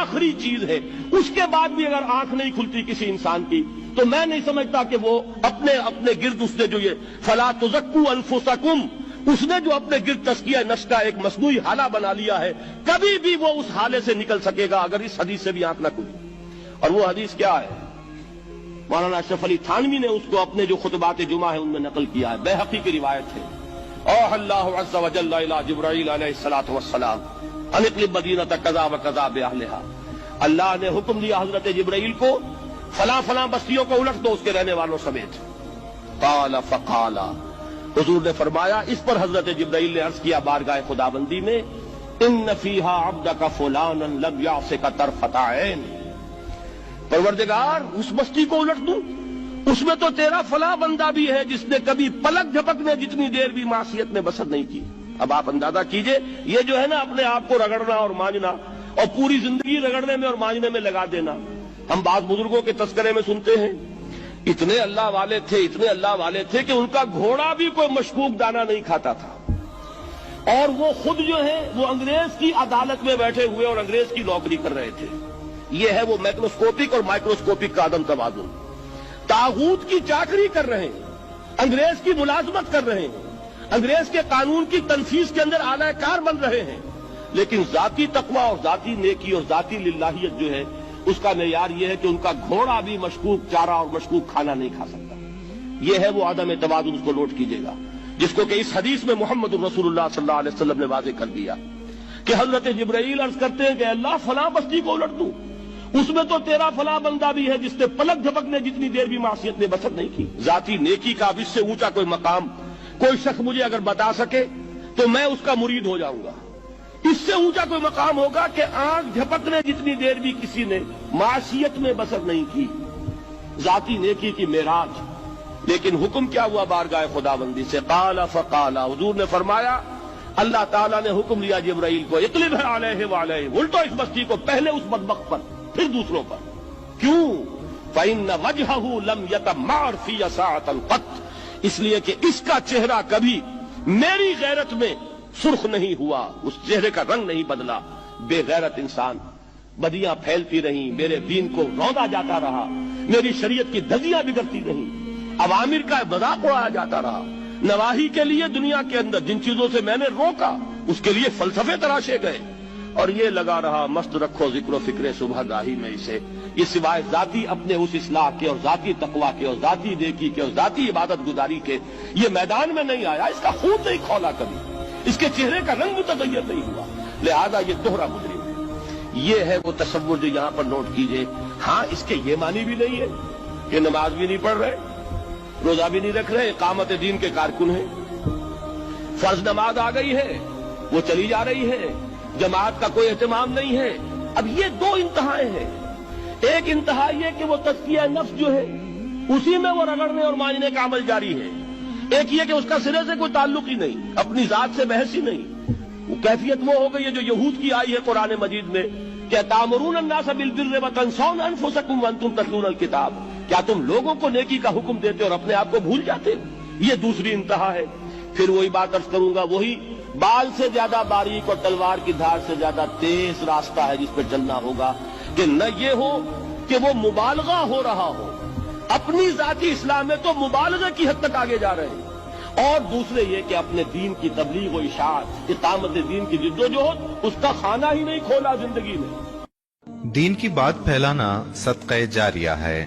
आखिरी चीज है, उसके बाद भी अगर आंख नहीं खुलती किसी इंसान की, तो मैं नहीं समझता कि वो अपने अपने गिर्द उसने जो ये फला तुज़क्कू अनफुसकुम, उसने जो अपने गिर्द तस्किया नफ्स का एक मसनूई हाला बना लिया है, कभी भी वो उस हाले से निकल सकेगा अगर इस हदीस से भी आंख न खुली। और वो हदीस क्या है? मौलाना अशरफ अली थानवी ने उसको अपने जो खुतबात जुमा है उनमें नकल किया है, बैहक़ी की रिवायत है। और अल्लाह अज़्ज़ा व जल्ला इला जिब्राईल अलैहिस्सलातु वस्सलाम अनिक़लिब मदीनत कज़ा व कज़ा बिअहलिहा, अल्लाह ने हुक्म दिया हजरत जिब्राईल को, फला फला बस्तियों को उलट दो उसके रहने वालों समेत। क़ाला फ़क़ाला, हुजूर ने फरमाया, इस पर हजरत जिब्राईल ने अर्ज किया बारगाह खुदाबंदी में, इन्न फ़ीहा अब्दका फुलानन लम यासिका तरफ़त ऐन, परवरदिगार उस बस्ती को उलट दूं, उसमें तो तेरा फला बंदा भी है जिसने कभी पलक झपकने जितनी देर भी मासियत में बसर नहीं की। अब आप अंदाजा कीजिए, ये जो है ना अपने आप को रगड़ना और मांझना, और पूरी जिंदगी रगड़ने में और मांझने में लगा देना। हम बात बुजुर्गों के तस्करे में सुनते हैं, इतने अल्लाह वाले थे, इतने अल्लाह वाले थे कि उनका घोड़ा भी कोई मशकूक दाना नहीं खाता था, और वो खुद जो है वो अंग्रेज की अदालत में बैठे हुए और अंग्रेज की नौकरी कर रहे थे। ये है वो मैक्रोस्कोपिक और माइक्रोस्कोपिक का अदम तवाज़ुन। तागूत की चाकरी कर रहे हैं, अंग्रेज की मुलाजमत कर रहे हैं, अंग्रेज के कानून की तनफीज के अंदर आलाकार बन रहे हैं, लेकिन जाती तकवा और जाती नेकी और जाती लिल्लाहियत जो है उसका मेयार यह है कि उनका घोड़ा भी मशकूक चारा और मशकूक खाना नहीं खा सकता। यह है वो आदम तवाज़ुन, उसको नोट कीजिएगा, जिसको कि इस हदीस में मोहम्मद रसूलुल्लाह सल्लल्लाहु अलैहि वसल्लम ने वाज़ेह कर दिया कि हजरत जिब्राईल अर्ज करते हैं कि अल्लाह फला बस्ती को उलट दूं, उसमें तो तेरा फला बंदा भी है जिसने पलक झपकने जितनी देर भी मासियत में बसर नहीं की। जाती नेकी का अब इससे ऊंचा कोई मकाम कोई शख्स मुझे अगर बता सके तो मैं उसका मुरीद हो जाऊंगा। इससे ऊंचा कोई मकाम होगा कि आंख झपकने जितनी देर भी किसी ने मासियत में बसर नहीं की, जाती नेकी की मेराज। लेकिन हुक्म क्या हुआ बारगाह खुदाबंदी से? क़ाला फ़क़ाला, हुजूर ने फरमाया, अल्लाह ताला ने हुक्म लिया जिब्राईल को, इक़लिब अलैहि व अलैहिम, उल्टो इस बस्ती को, पहले उस बदबख्त पर फिर दूसरों पर। क्यों? फ़इन्न वजहहु लम यतमअर फ़ी साअतन क़त, इसलिए कि इसका चेहरा कभी मेरी गैरत में सुर्ख नहीं हुआ, उस चेहरे का रंग नहीं बदला। बेगैरत इंसान, बदियां फैलती रहीं, मेरे दीन को रौंदा जाता रहा, मेरी शरीयत की धज्जियां बिगड़ती रहीं, अवामिर का मजाक उड़ाया जाता रहा, नवाही के लिए दुनिया के अंदर जिन चीजों से मैंने रोका उसके लिए फलसफे तराशे गए, और ये लगा रहा मस्त रखो जिक्र फिक्र सुबह गाही में इसे, ये सिवाय जाती अपने उस इस्लाह के और जाती तकवा के और जाती नेकी के और जाती इबादत गुजारी के ये मैदान में नहीं आया, इसका खून नहीं खौला कभी, इसके चेहरे का रंग मुतगय्यर नहीं हुआ, लिहाजा ये दोहरा मुजरिम है। ये है वो तसव्वुर जो यहां पर नोट कीजिए। हाँ, इसके ये मानी भी नहीं है कि नमाज भी नहीं पढ़ रहे, रोजा भी नहीं रख रहे, इकामत दीन के कारकुन हैं, फर्ज नमाज आ गई है वो चली जा रही है, जमात का कोई एहतमाम नहीं है। अब ये दो इंतहाएं हैं, एक इंतहा ये कि वो तज़किया नफ्स जो है उसी में वो रगड़ने और मांझने का अमल जारी है, एक ये कि उसका सिरे से कोई ताल्लुक ही नहीं, अपनी जात से बहस ही नहीं। वो कैफियत वो हो गई है जो यहूद की आई है कुरान मजीद में, क्या तामुरून अन्नास बिल बिर्रि व तंसौना अनफुसकुम व अंतुम ततलूनल किताब, क्या तुम लोगों को नेकी का हुक्म देते और अपने आप को भूल जाते हो? ये दूसरी इंतहा है। फिर वही बात अर्ज करूंगा, वही बाल से ज्यादा बारीक और तलवार की धार से ज्यादा तेज रास्ता है जिस पर चलना होगा, कि न ये हो कि वो मुबालगा हो रहा हो, अपनी जाती इस्लाम में तो मुबालगा की हद तक आगे जा रहे हैं, और दूसरे ये कि अपने दीन की तबलीग और इशाअत, इकामत दीन की जिद्दोजहद, उसका खाना ही नहीं खोला जिंदगी में। दीन की बात फैलाना सदक़े जारिया है।